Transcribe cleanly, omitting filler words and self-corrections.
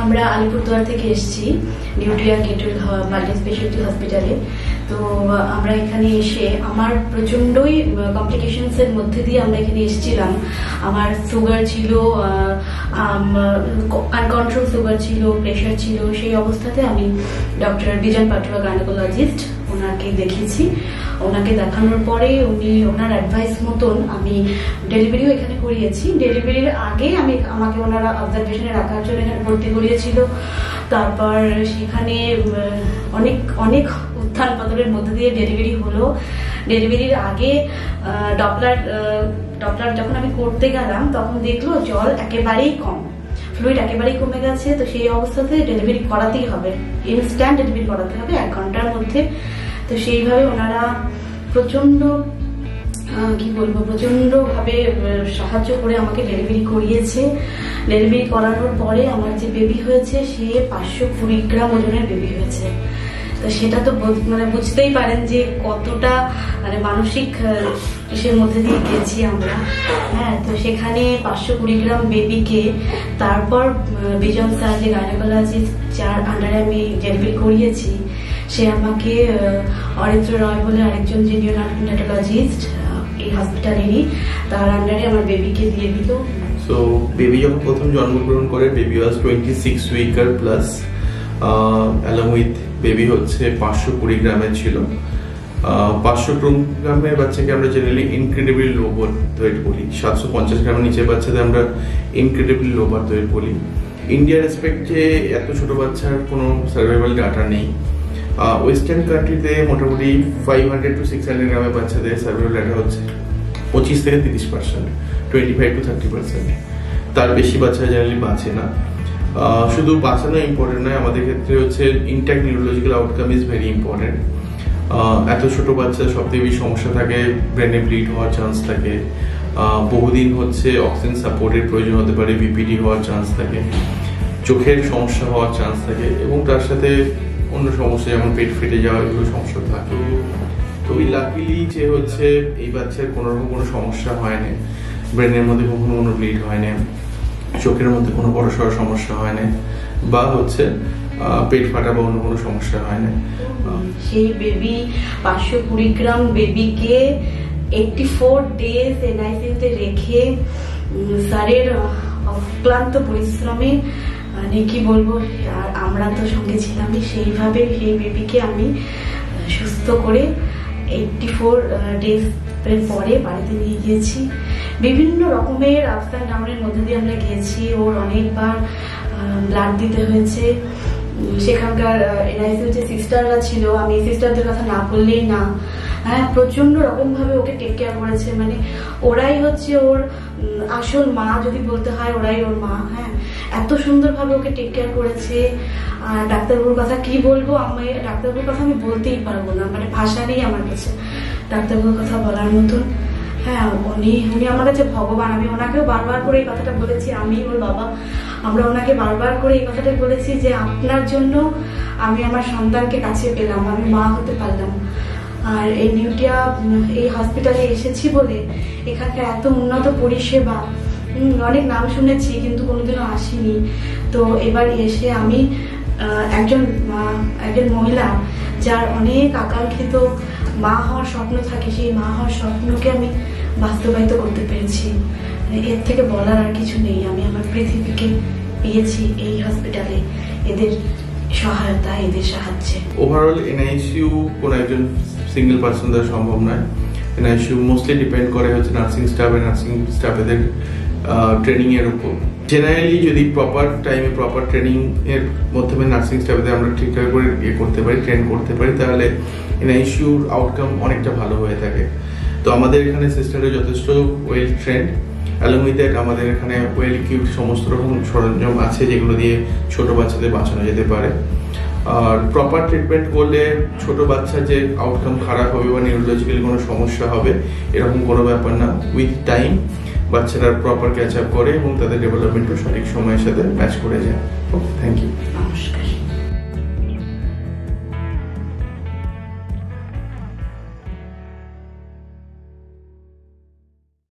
আমরা আলিপুরদুয়ার থেকে এসেছি নিউট্রিয়া গেটওয়ে মাল্টি স্পেশালিটি হসপিটালে। তো আমরা এখানে এসে আমার প্রচন্ডই কমপ্লিকেশনস এর মধ্যে দিয়ে আমরা এখানে এসেছিলাম। আমার সুগার ছিল, আনকন্ট্রোল সুগার ছিল, প্রেশার ছিল। সেই অবস্থাতে আমি ডক্টর বিজন পাটুয়া গাইনোকোলজিস্ট ওনাকে দেখিয়েছি। ওনাকে দেখানোর পরে উনি ওনার অ্যাডভাইস মতন আমি ডেলিভারিও এখানে করিয়েছি। ডেলিভারির আগে আমাকে ওনারা অবজারভেশনে রাখার জন্য এখানে ভর্তি করিয়েছিল। তারপর সেখানে অনেক অনেক উত্থান পতনের মধ্যে দিয়ে ডেলিভারি হলো। ডেলিভারির আগে ডপলার যখন আমি করতে গেলাম তখন দেখলো জল একেবারেই কম, ফ্লুইড একেবারেই কমে গেছে। তো সেই অবস্থাতে ডেলিভারি করাতেই হবে, ইনস্ট্যান্ট ডেলিভারি করাতে হবে 1 ঘন্টার মধ্যে। তো সেইভাবে ওনারা প্রচন্ড ভাবে সাহায্য করে আমাকে ডেলিভারি করিয়েছে। ডেলিভারি করানোর পরে আমার যে বেবি হয়েছে সে 520 গ্রাম ওজনের বেবি হয়েছে। তো সেটা তো বুঝতেই পারেন যে কতটা মানসিক সে মধ্যে দিয়ে গেছি আমরা। হ্যাঁ, তো সেখানে 520 গ্রাম বেবিকে তারপর বিজন স্যার যে গাইনোকোলজিস্ট যার আন্ডারে আমি ডেলিভারি করিয়েছি, সে আমাকে অরিত্র রয় বলে আরেকজন যে নিওনেটোলজিস্ট এই হসপিটালেরই, তার আন্ডারে আমার বেবিকে দিয়ে দিল। সো বেবি যখন প্রথম জন্মগ্রহণ করে, baby was 26 weeker plus, along with baby হচ্ছে 520 গ্রামের ছিল। 500 গ্রামের বাচ্চাকে আমরা generally incredibly low birth weight বলি। 750 গ্রামের নিচের বাচ্চাদের আমরা ইনক্রেডিবলি লো বার্থ ওয়েট বলি। ইন্ডিয়ার রেসপেক্টে এত ছোট বাচ্চার কোনো সার্ভাইভাল ডাটা নেই। ওয়েস্টার্ন কান্ট্রিতে মোটামুটি 500 to 600 গ্রামের বাচ্চাদের সার্ভাইভাল ডাটা হচ্ছে 25 থেকে 30%, 25 to 30%। তার বেশি বাচ্চা জেনারেলি বাঁচে না। শুধু বাঁচানো ইম্পর্টেন্ট নয়, আমাদের ক্ষেত্রে হচ্ছে intact neurological outcome is very important. এত ছোট বাচ্চা সবথেকে বেশি সমস্যা থাকে, ব্রেনে ব্লিড হওয়ার চান্স থাকে, বহুদিন হচ্ছে অক্সিজেন সাপোর্টের প্রয়োজন হতে পারে, বিপিডি হওয়ার চান্স থাকে, চোখের সমস্যা হওয়ার চান্স থাকে, এবং তার সাথে অন্য সমস্যা যেমন পেট ফেটে যাওয়া, এগুলো সমস্যা থাকে। তো লাকিলি যে হচ্ছে এই বাচ্চার কোনোরকম কোনো সমস্যা হয় না, ব্রেনের মধ্যে কখনো কোনো ব্লিড হয় না, চোখের মধ্যে কোনো বড়সড় সমস্যা হয় না, বা হচ্ছে পেট ফাটা বা অন্য কোনো সমস্যা হয় না। সেই বেবি 520 গ্রাম বেবিকে 84 ডেজ এনআইসিইউতে রেখে স্যারের অক্লান্ত পরিশ্রমে কি বলবো, আর আমরা তো সঙ্গে ছিলামই, সেইভাবে সেই বেবিকে আমি সুস্থ করে 84 ডেজ এর পরে বাড়িতে নিয়ে গিয়েছি। বিভিন্ন রকমের আপস অ্যান্ড ডাউনের মধ্যে দিয়ে আমরা গিয়েছি। ওর অনেকবার ব্লাড দিতে হয়েছে। সেখানকার এনআইসিইউ যে সিস্টাররা ছিল, আমি সিস্টারদের কথা না বললেই না। হ্যাঁ, প্রচন্ড রকম ভাবে ওকে টেক কেয়ার করেছে। ওরাই হচ্ছে ওর আসল মা, যদি বলতে হয় ওরাই ওর মা। হ্যাঁ, এত সুন্দরভাবে ওকে টেক কেয়ার করেছে। আর ডাক্তারবাবুর কথা কি বলবো, ডাক্তারবাবুর কথা আমি বলতেই পারবো না, ভাষা নেই আমার কাছে ডাক্তারবাবুর কথা বলার মতন। হ্যাঁ, উনি আমার কাছে ভগবান। আমি ওনাকেও বারবার করে এই কথাটা বলেছি, আমি ওর বাবা, আমরা ওনাকে বারবার করে এই কথাটা বলেছি যে আপনার জন্য আমি আমার সন্তানকে কাছে পেলাম, আমি মা হতে পারলাম। আর এই নিউট্রিয়া এই হসপিটালে এসেছি বলে এখানকার এত উন্নত পরিষেবা, অনেক নাম শুনেছি কিন্তু কোনোদিনও আসিনি। তো এবার এসে আমি একজন মহিলা যার অনেক আকাঙ্ক্ষিত মা হওয়ার স্বপ্ন থাকে, সেই মা হওয়ার স্বপ্নকে আমি বাস্তবায়িত করতে পেরেছি। এর থেকে বলার আর কিছু নেই। আমি আমার পৃথিবীকে পেয়েছি এই হসপিটালে, এদের সহায়তা, এদের সাহায্যে। ওভারঅল এনআইসিইউ কোন একজন সিঙ্গেল পার্সন দ্বারা সম্ভব নয়। এনআইসিইউ মোস্টলি ডিপেন্ড করে হচ্ছে নার্সিং স্টাফেদের ট্রেনিং এর উপর। জেনারেলি যদি প্রপার টাইমে প্রপার ট্রেনিং এর মাধ্যমে নার্সিং স্টাফেদের আমরা ঠিকঠাক করে ট্রেন করতে পারি, তাহলে এনআইসিইউর আউটকাম অনেকটা ভালো হয়ে থাকে। তো আমাদের এখানে সিস্টাররা যথেষ্ট well trend, along with that আমাদের এখানে ওয়েল ইকুইপড সমস্ত রকম সরঞ্জাম আছে যেগুলো দিয়ে ছোট বাচ্চাদের বাঁচানো যেতে পারে। আর প্রপার ট্রিটমেন্ট করলে ছোট বাচ্চা যে আউটকাম খারাপ হবে বা নিউরোলজিক্যাল কোনো সমস্যা হবে এরকম কোনো ব্যাপার না। উইথ টাইম বাচ্চারা প্রপার ক্যাচ আপ করে এবং তাদের ডেভেলপমেন্টও সঠিক সময়ের সাথে ম্যাচ করে যায়। Thank you. নমস্কার।